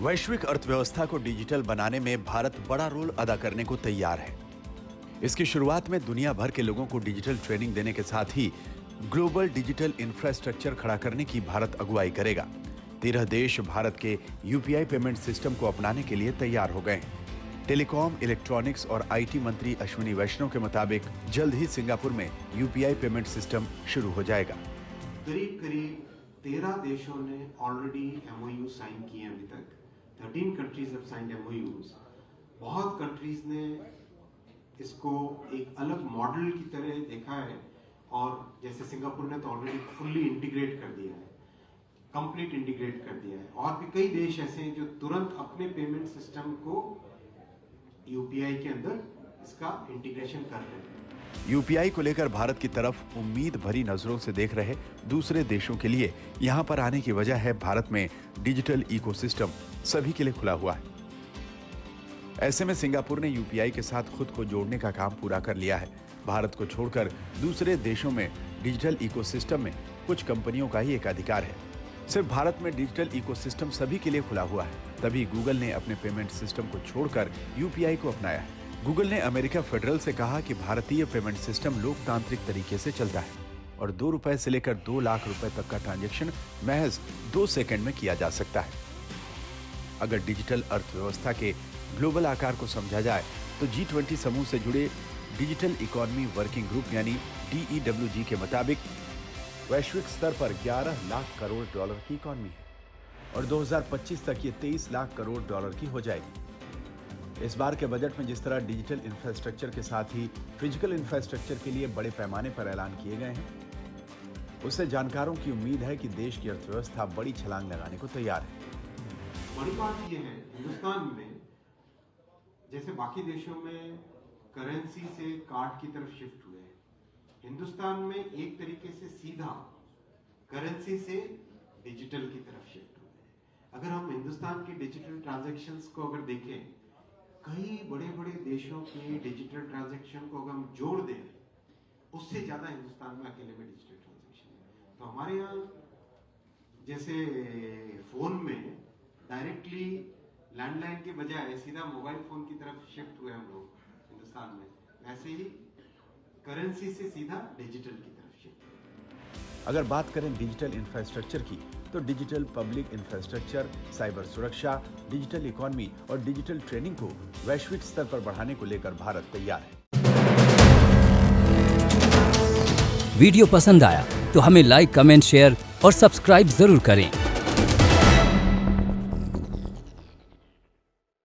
वैश्विक अर्थव्यवस्था को डिजिटल बनाने में भारत बड़ा रोल अदा करने को तैयार है। इसकी शुरुआत में दुनिया भर के लोगों को डिजिटल ट्रेनिंग देने के साथ ही ग्लोबल डिजिटल इंफ्रास्ट्रक्चर खड़ा करने की भारत अगुवाई करेगा। 13 देश भारत के यूपीआई पेमेंट सिस्टम को अपनाने के लिए तैयार हो गए हैं। टेलीकॉम, इलेक्ट्रॉनिक्स और आईटी मंत्री अश्विनी वैष्णव के मुताबिक जल्द ही सिंगापुर में यूपीआई पेमेंट सिस्टम शुरू हो जाएगा। करीब 13 देशों ने ऑलरेडी एमओयू साइन किए हैं। अभी तक 13 कंट्रीज हैव साइंड एमओयूज। बहुत कंट्रीज ने इसको एक अलग मॉडल की तरह देखा है और जैसे सिंगापुर ने तो ऑलरेडी फुल्ली इंटीग्रेट कर दिया है, कंप्लीट इंटीग्रेट कर दिया है। और भी कई देश ऐसे हैं जो तुरंत अपने पेमेंट सिस्टम को यूपीआई के अंदर इसका इंटीग्रेशन कर रहे हैं। यूपीआई को लेकर भारत की तरफ उम्मीद भरी नजरों से देख रहे दूसरे देशों के लिए यहां पर आने की वजह है भारत में डिजिटल इकोसिस्टम सभी के लिए खुला हुआ है। ऐसे में सिंगापुर ने यूपीआई के साथ खुद को जोड़ने का काम पूरा कर लिया है। भारत को छोड़कर दूसरे देशों में डिजिटल इकोसिस्टम में कुछ कंपनियों का ही एकाधिकार है। सिर्फ भारत में डिजिटल इकोसिस्टम सभी के लिए खुला हुआ है। तभी गूगल ने अपने पेमेंट सिस्टम को छोड़कर यूपीआई को अपनाया है। गूगल ने अमेरिका फेडरल से कहा कि भारतीय पेमेंट सिस्टम लोकतांत्रिक तरीके से चलता है और 2 रुपए से लेकर 2 लाख रुपए तक का ट्रांजैक्शन महज 2 सेकंड में किया जा सकता है। अगर डिजिटल अर्थव्यवस्था के ग्लोबल आकार को समझा जाए तो G20 समूह से जुड़े डिजिटल इकोनॉमी वर्किंग ग्रुप यानी DEWG के मुताबिक वैश्विक स्तर पर 11 लाख करोड़ डॉलर की इकोनॉमी है और 2025 तक ये 23 लाख करोड़ डॉलर की हो जाएगी। इस बार के बजट में जिस तरह डिजिटल इंफ्रास्ट्रक्चर के साथ ही फिजिकल इंफ्रास्ट्रक्चर के लिए बड़े पैमाने पर ऐलान किए गए हैं, उससे जानकारों की उम्मीद है कि देश की अर्थव्यवस्था बड़ी छलांग लगाने को तैयार है। बड़ी बात यह है, हिंदुस्तान में जैसे बाकी देशों में करेंसी से कार्ड की तरफ शिफ्ट हुए, हिंदुस्तान में एक तरीके से सीधा करेंसी से डिजिटल की तरफ शिफ्ट हुए। अगर हम हिंदुस्तान के डिजिटल ट्रांजैक्शंस को अगर देखें, कई बड़े बड़े देशों के डिजिटल ट्रांजैक्शन को अगर हम जोड़ दें, उससे ज्यादा हिंदुस्तान में अकेले में डिजिटल ट्रांजैक्शन है। तो हमारे यहाँ जैसे फोन में डायरेक्टली लैंडलाइन के बजाय सीधा मोबाइल फोन की तरफ शिफ्ट हुए हम लोग हिंदुस्तान में, वैसे ही करेंसी से सीधा डिजिटल की तरफ शिफ्ट। अगर बात करें डिजिटल इंफ्रास्ट्रक्चर की तो डिजिटल पब्लिक इंफ्रास्ट्रक्चर, साइबर सुरक्षा, डिजिटल इकोनॉमी और डिजिटल ट्रेनिंग को वैश्विक स्तर पर बढ़ाने को लेकर भारत तैयार है। वीडियो पसंद आया तो हमें लाइक, कमेंट, शेयर और सब्सक्राइब जरूर करें।